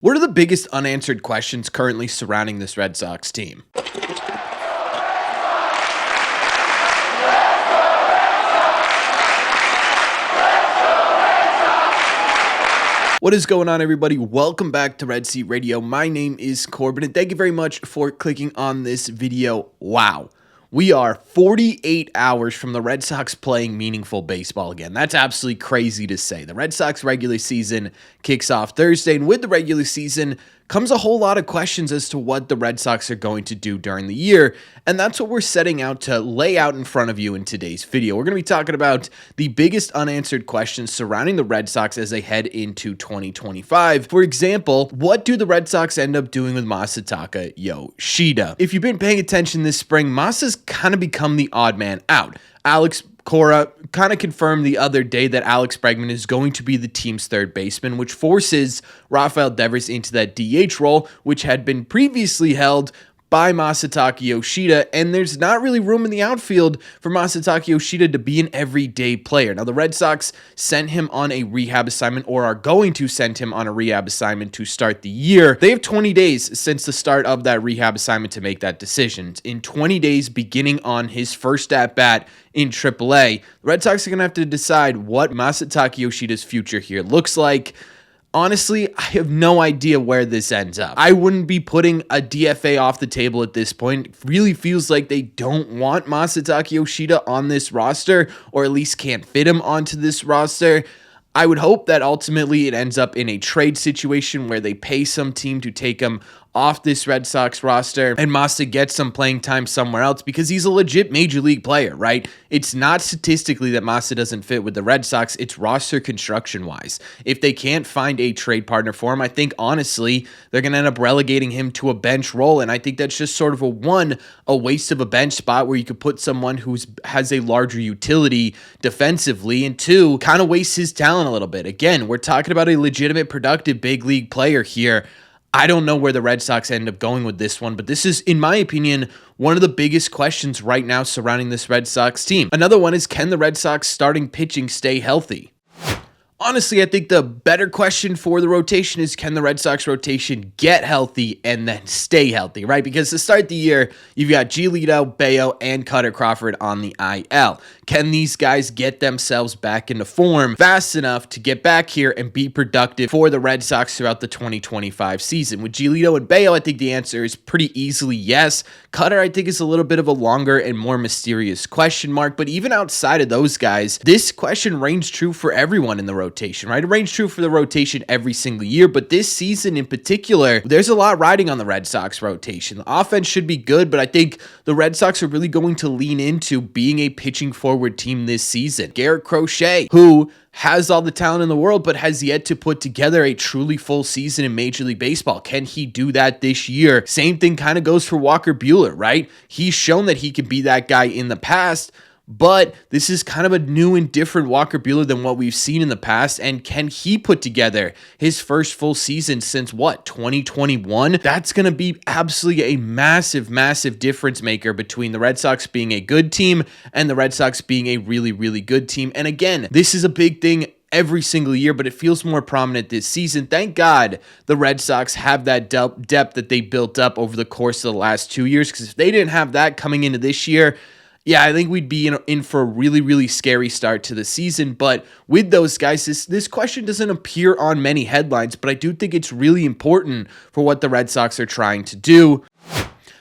What are the biggest unanswered questions currently surrounding this Red Sox team? What is going on, everybody? Welcome back to Red Seat Radio. My name is Corbin, and thank you very much for clicking on this video. Wow. We are 48 hours from the Red Sox playing meaningful baseball again. That's absolutely crazy to say. The Red Sox regular season kicks off Thursday, and with the regular season comes a whole lot of questions as to what the Red Sox are going to do during the year, and that's what we're setting out to lay out in front of you in today's video. We're going to be talking about the biggest unanswered questions surrounding the Red Sox as they head into 2025. For example, what do the Red Sox end up doing with Masataka Yoshida? If you've been paying attention this spring, Masa's kind of become the odd man out. Alex Cora kind of confirmed the other day that Alex Bregman is going to be the team's third baseman, which forces Rafael into that DH role, which had been previously held by Masataka Yoshida, and there's not really room in the outfield for Masataka Yoshida to be an everyday player. Now, the Red Sox sent him on a rehab assignment, or are going to send him on a rehab assignment to start the year. They have 20 days since the start of that rehab assignment to make that decision. In 20 days, beginning on his first at-bat in AAA, the Red Sox are going to have to decide what Masataka Yoshida's future here looks like. Honestly, I have no idea where this ends up. I wouldn't be putting a DFA off the table at this point. It really feels like they don't want Masataka Yoshida on this roster, or at least can't fit him onto this roster. I would hope that ultimately it ends up in a trade situation where they pay some team to take him off this Red Sox roster and Masa gets some playing time somewhere else, because he's a legit major league player, right? It's not statistically that Masa doesn't fit with the Red Sox, it's roster construction wise. If they can't find a trade partner for him, I think honestly they're going to end up relegating him to a bench role, and I think that's just sort of a waste of a bench spot where you could put someone who has a larger utility defensively, and two, kind of wastes his talent a little bit. Again, we're talking about a legitimate productive big league player here. I don't know where the Red Sox end up going with this one, but this is, in my opinion, one of the biggest questions right now surrounding this Red Sox team. Another one is, can the Red Sox starting pitching stay healthy? Honestly, I think the better question for the rotation is, can the Red Sox rotation get healthy and then stay healthy, right? Because to start the year, you've got Giolito, Bello, and Cutter Crawford on the IL. Can these guys get themselves back into form fast enough to get back here and be productive for the Red Sox throughout the 2025 season? With Giolito and Bello, I think the answer is pretty easily yes. Cutter, I think, is a little bit of a longer and more mysterious question mark, but even outside of those guys, this question reigns true for everyone in the rotation, right? It reigns true for the rotation every single year, but this season in particular, there's a lot riding on the Red Sox rotation. The offense should be good, but I think the Red Sox are really going to lean into being a pitching forward team this season. Garrett, Crochet, who has all the talent in the world, but has yet to put together a truly full season in Major League Baseball. Can he do that this year? Same thing kind of goes for Walker Buehler, right? He's shown that he could be that guy in the past, but this is kind of a new and different Walker Buehler than what we've seen in the past. And can he put together his first full season since 2021? That's going to be absolutely a massive, massive difference maker between the Red Sox being a good team and the Red Sox being a really, really good team. And again, this is a big thing every single year, but it feels more prominent this season. Thank God the Red Sox have that depth that they built up over the course of the last 2 years, because if they didn't have that coming into this year, yeah, I think we'd be in for a really, really scary start to the season. But with those guys, this question doesn't appear on many headlines, but I do think it's really important for what the Red Sox are trying to do.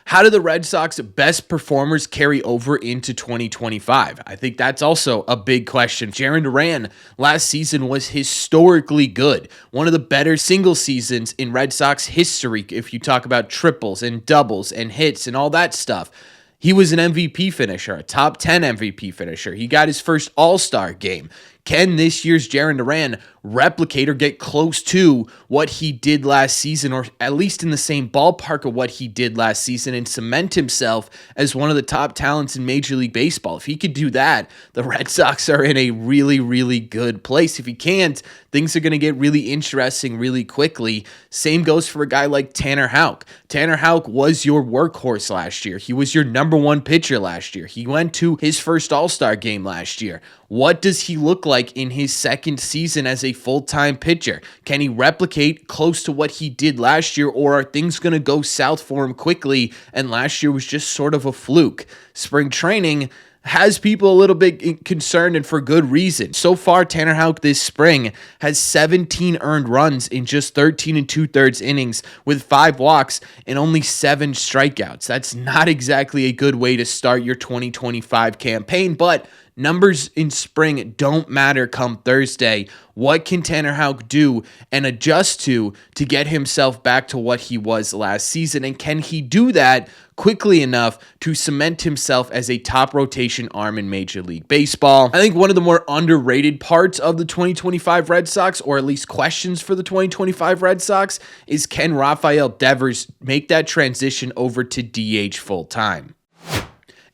How do the Red Sox best performers carry over into 2025? I think that's also a big question. Jarren Duran last season was historically good. One of the better single seasons in Red Sox history, if you talk about triples and doubles and hits and all that stuff. He was an MVP finisher, a top 10 MVP finisher. He got his first All-Star game. Can this year's Jarren Duran replicate or get close to what he did last season, or at least in the same ballpark of what he did last season, and cement himself as one of the top talents in Major League Baseball? If he could do that, the Red Sox are in a really, really good place. If he can't, things are going to get really interesting really quickly. Same goes for a guy like Tanner Houck. Tanner Houck was your workhorse last year. He was your number one pitcher last year. He went to his first All-Star game last year. What does he look like in his second season as a full-time pitcher? Can he replicate close to what he did last year, or are things going to go south for him quickly, and last year was just sort of a fluke? Spring training has people a little bit concerned, and for good reason. So far, Tanner Houck this spring has 17 earned runs in just 13 2/3 innings with 5 walks and only 7 strikeouts. That's not exactly a good way to start your 2025 campaign, but numbers in spring don't matter come Thursday. What can Tanner Houck do and adjust to get himself back to what he was last season? And can he do that quickly enough to cement himself as a top rotation arm in Major League Baseball? I think one of the more underrated parts of the 2025 Red Sox, or at least questions for the 2025 Red Sox, is can Rafael Devers make that transition over to DH full time?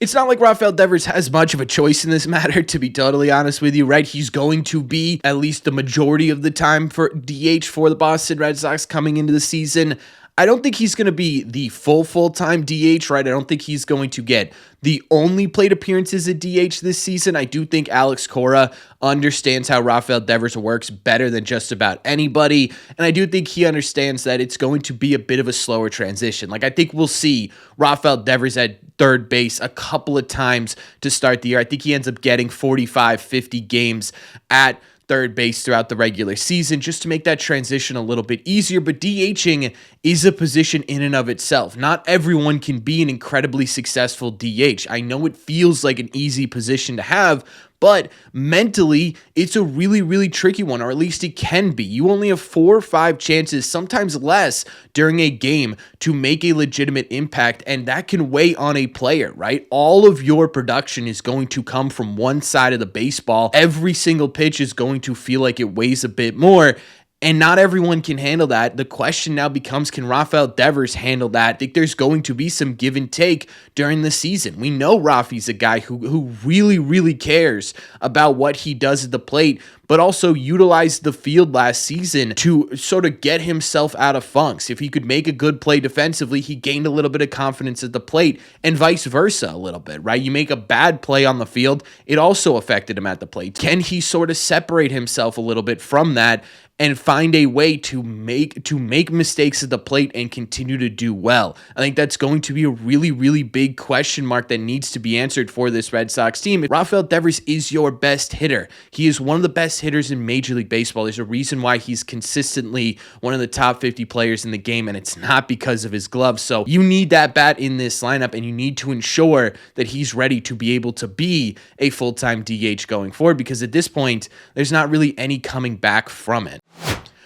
It's not like Rafael Devers has much of a choice in this matter, to be totally honest with you, right? He's going to be at least the majority of the time for DH for the Boston Red Sox coming into the season. I don't think he's going to be the full-time DH, right? I don't think he's going to get the only plate appearances at DH this season. I do think Alex Cora understands how Rafael Devers works better than just about anybody, and I do think he understands that it's going to be a bit of a slower transition. Like, I think we'll see Rafael Devers at third base a couple of times to start the year. I think he ends up getting 45, 50 games at third base throughout the regular season just to make that transition a little bit easier. But DHing is a position in and of itself. Not everyone can be an incredibly successful DH. I know it feels like an easy position to have, but mentally, it's a really, really tricky one, or at least it can be. You only have 4 or 5 chances, sometimes less, during a game to make a legitimate impact, and that can weigh on a player, right? All of your production is going to come from one side of the baseball. Every single pitch is going to feel like it weighs a bit more, and not everyone can handle that. The question now becomes, can Rafael Devers handle that? I think there's going to be some give and take during the season. We know Rafi's a guy who really, really cares about what he does at the plate, but also utilized the field last season to sort of get himself out of funks. If he could make a good play defensively, he gained a little bit of confidence at the plate, and vice versa a little bit, right? You make a bad play on the field, it also affected him at the plate. Can he sort of separate himself a little bit from that and find a way to make mistakes at the plate and continue to do well? I think that's going to be a really, really big question mark that needs to be answered for this Red Sox team. Rafael Devers is your best hitter. He is one of the best hitters in Major League Baseball. There's a reason why he's consistently one of the top 50 players in the game, and it's not because of his gloves. So you need that bat in this lineup, and you need to ensure that he's ready to be able to be a full-time DH going forward, because at this point, there's not really any coming back from it.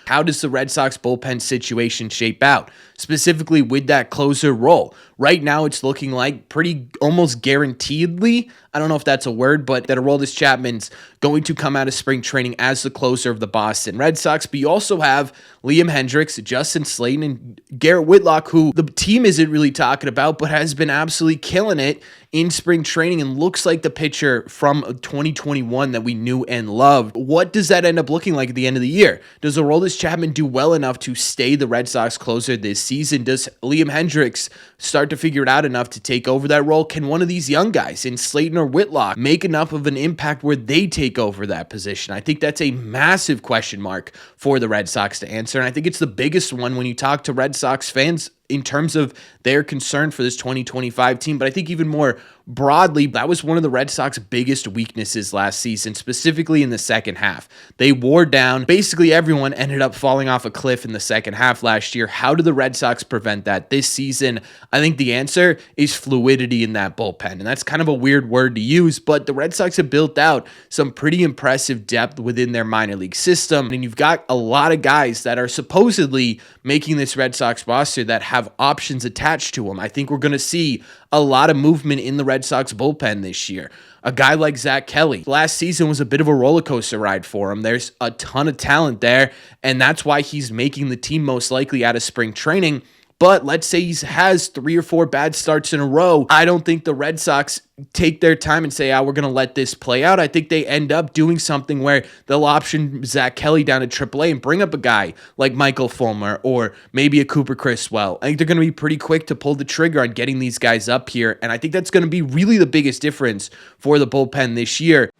How does the Red Sox bullpen situation shape out, specifically with that closer role? Right now, it's looking like pretty almost guaranteedly, I don't know if that's a word, but that Aroldis Chapman's going to come out of spring training as the closer of the Boston Red Sox. But you also have Liam Hendriks, Justin Slayton, and Garrett Whitlock, who the team isn't really talking about, but has been absolutely killing it in spring training and looks like the pitcher from 2021 that we knew and loved. What does that end up looking like at the end of the year? Does Aroldis Chapman do well enough to stay the Red Sox closer this season? Does Liam Hendriks start to figure it out enough to take over that role? Can one of these young guys in Slayton or Whitlock make enough of an impact where they take over that position? I think that's a massive question mark for the Red Sox to answer, and I think it's the biggest one when you talk to Red Sox fans in terms of their concern for this 2025 team. But I think even more broadly, that was one of the Red Sox biggest weaknesses last season, specifically in the second half. They wore down. Basically, everyone ended up falling off a cliff in the second half last year. How do the Red Sox prevent that this season? I think the answer is fluidity in that bullpen. And that's kind of a weird word to use, but the Red Sox have built out some pretty impressive depth within their minor league system. And you've got a lot of guys that are supposedly making this Red Sox roster that have options attached to them. I think we're going to see a lot of movement in the Red Sox bullpen this year. A guy like Zach Kelly, last season was a bit of a roller coaster ride for him. There's a ton of talent there, and that's why he's making the team most likely out of spring training. But let's say he has 3 or 4 bad starts in a row. I don't think the Red Sox take their time and say, we're going to let this play out. I think they end up doing something where they'll option Zach Kelly down to AAA and bring up a guy like Michael Fulmer or maybe a Cooper Criswell. I think they're going to be pretty quick to pull the trigger on getting these guys up here, and I think that's going to be really the biggest difference for the bullpen this year.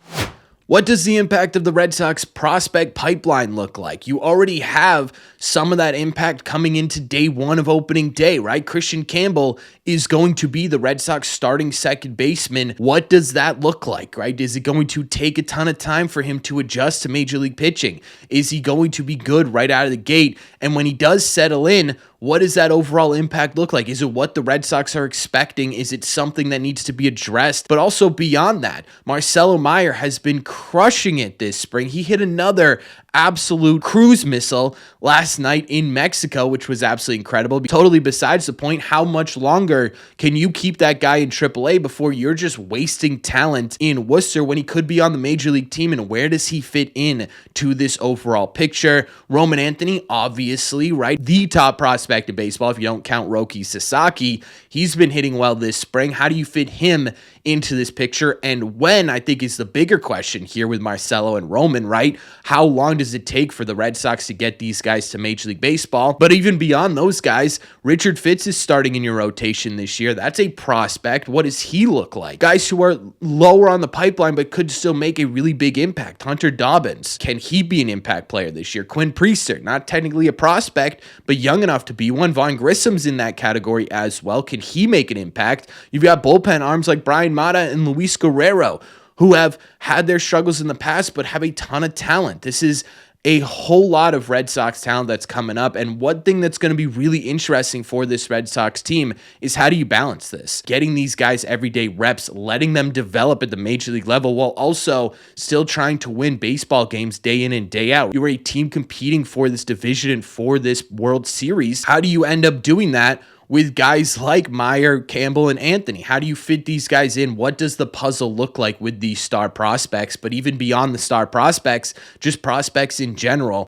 What does the impact of the Red Sox prospect pipeline look like? You already have some of that impact coming into day one of opening day, right? Christian Campbell is going to be the Red Sox starting second baseman. What does that look like, right? Is it going to take a ton of time for him to adjust to Major League pitching? Is he going to be good right out of the gate? And when he does settle in, what does that overall impact look like? Is it what the Red Sox are expecting? Is it something that needs to be addressed? But also beyond that, Marcelo Meyer has been crushing it this spring. He hit another absolute cruise missile last night in Mexico, which was absolutely incredible. Totally besides the point, how much longer can you keep that guy in AAA before you're just wasting talent in Worcester when he could be on the Major League team? And where does he fit in to this overall picture? Roman Anthony, obviously, right? The top prospect in baseball, if you don't count Roki Sasaki. He's been hitting well this spring. How do you fit him into this picture? And when, I think, is the bigger question here with Marcelo and Roman, right? How long does it take for the Red Sox to get these guys to Major League Baseball? But even beyond those guys, Richard Fitz is starting in your rotation this year. That's a prospect. What does he look like? Guys who are lower on the pipeline but could still make a really big impact. Hunter Dobbins, can he be an impact player this year? Quinn Priester, not technically a prospect, but young enough to be one. Vaughn Grissom's in that category as well. Can he make an impact? You've got bullpen arms like Brian Mata and Luis Guerrero, who have had their struggles in the past but have a ton of talent. This is a whole lot of Red Sox talent that's coming up. And one thing that's going to be really interesting for this Red Sox team is how do you balance this? Getting these guys everyday reps, letting them develop at the Major League level while also still trying to win baseball games day in and day out. You're a team competing for this division and for this World Series. How do you end up doing that with guys like Meyer, Campbell, and Anthony? How do you fit these guys in? What does the puzzle look like with these star prospects? But even beyond the star prospects, just prospects in general.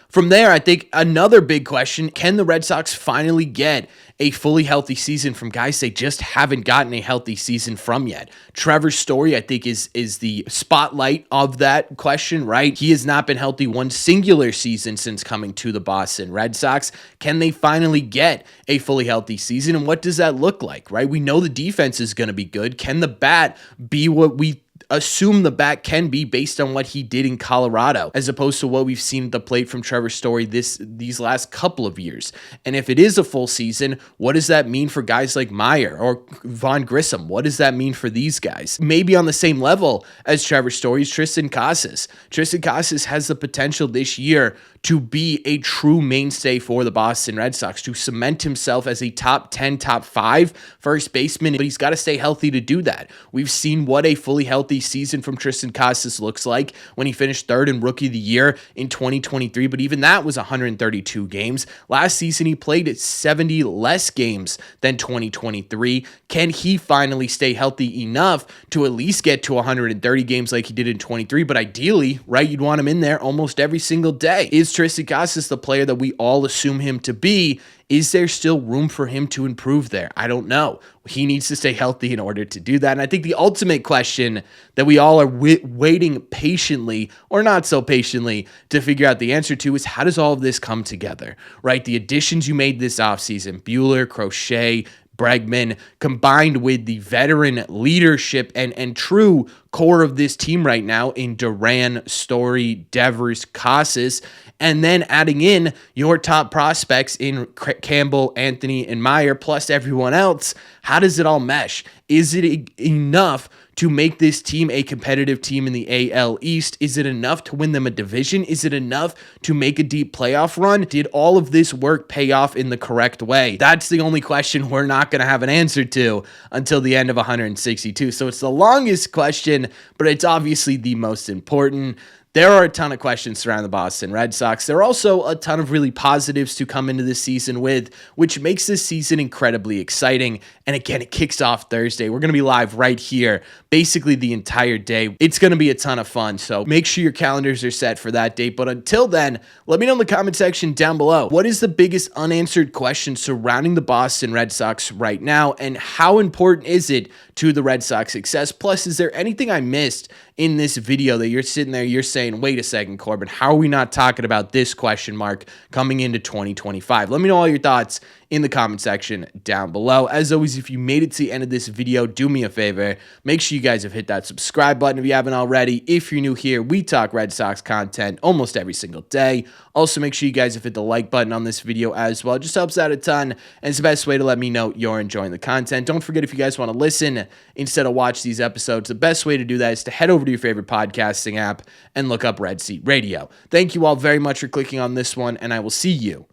From there, I think another big question, can the Red Sox finally get a fully healthy season from guys they just haven't gotten a healthy season from yet? Trevor Story, I think, is the spotlight of that question, right? He has not been healthy one singular season since coming to the Boston Red Sox. Can they finally get a fully healthy season? And what does that look like, right? We know the defense is going to be good. Can the bat be what we assume the bat can be based on what he did in Colorado, as opposed to what we've seen at the plate from Trevor Story these last couple of years? And if it is a full season, what does that mean for guys like Meyer or Vaughn Grissom? What does that mean for these guys? Maybe on the same level as Trevor Story's Tristan Casas. Tristan Casas has the potential this year to be a true mainstay for the Boston Red Sox, to cement himself as a top 10, top 5 first baseman, but he's got to stay healthy to do that. We've seen what a fully healthy season from Tristan Casas looks like when he finished third in Rookie of the Year in 2023, but even that was 132 games. Last season, he played 70 less games than 2023. Can he finally stay healthy enough to at least get to 130 games like he did in 23? But ideally, right, you'd want him in there almost every single day. Is Tristan Casas the player that we all assume him to be? Is there still room for him to improve there? I don't know. He needs to stay healthy in order to do that. And I think the ultimate question that we all are waiting patiently, or not so patiently, to figure out the answer to is, how does all of this come together, right? The additions you made this offseason, Buehler, Crochet, Bregman, combined with the veteran leadership and true core of this team right now in Duran, Story, Devers, Casas, and then adding in your top prospects in Campbell, Anthony, and Meyer, plus everyone else. How does it all mesh? Is it enough to make this team a competitive team in the AL East? Is it enough to win them a division? Is it enough to make a deep playoff run? Did all of this work pay off in the correct way? That's the only question we're not going to have an answer to until the end of 162. So it's the longest question, but it's obviously the most important. There are a ton of questions surrounding the Boston Red Sox. There are also a ton of really positives to come into this season with, which makes this season incredibly exciting. And again, it kicks off Thursday. We're going to be live right here basically the entire day. It's going to be a ton of fun. So make sure your calendars are set for that date. But until then, let me know in the comment section down below, what is the biggest unanswered question surrounding the Boston Red Sox right now? And how important is it to the Red Sox success? Plus, is there anything I missed in this video that you're sitting there, you're saying, saying, wait a second, Corbin, how are we not talking about this question mark coming into 2025? Let me know all your thoughts in the comment section down below. As always, if you made it to the end of this video, do me a favor. Make sure you guys have hit that subscribe button if you haven't already. If you're new here, we talk Red Sox content almost every single day. Also, make sure you guys have hit the like button on this video as well. It just helps out a ton, and it's the best way to let me know you're enjoying the content. Don't forget, if you guys want to listen instead of watch these episodes, the best way to do that is to head over to your favorite podcasting app and look up Red Seat Radio. Thank you all very much for clicking on this one, and I will see you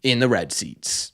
in the Red Seats.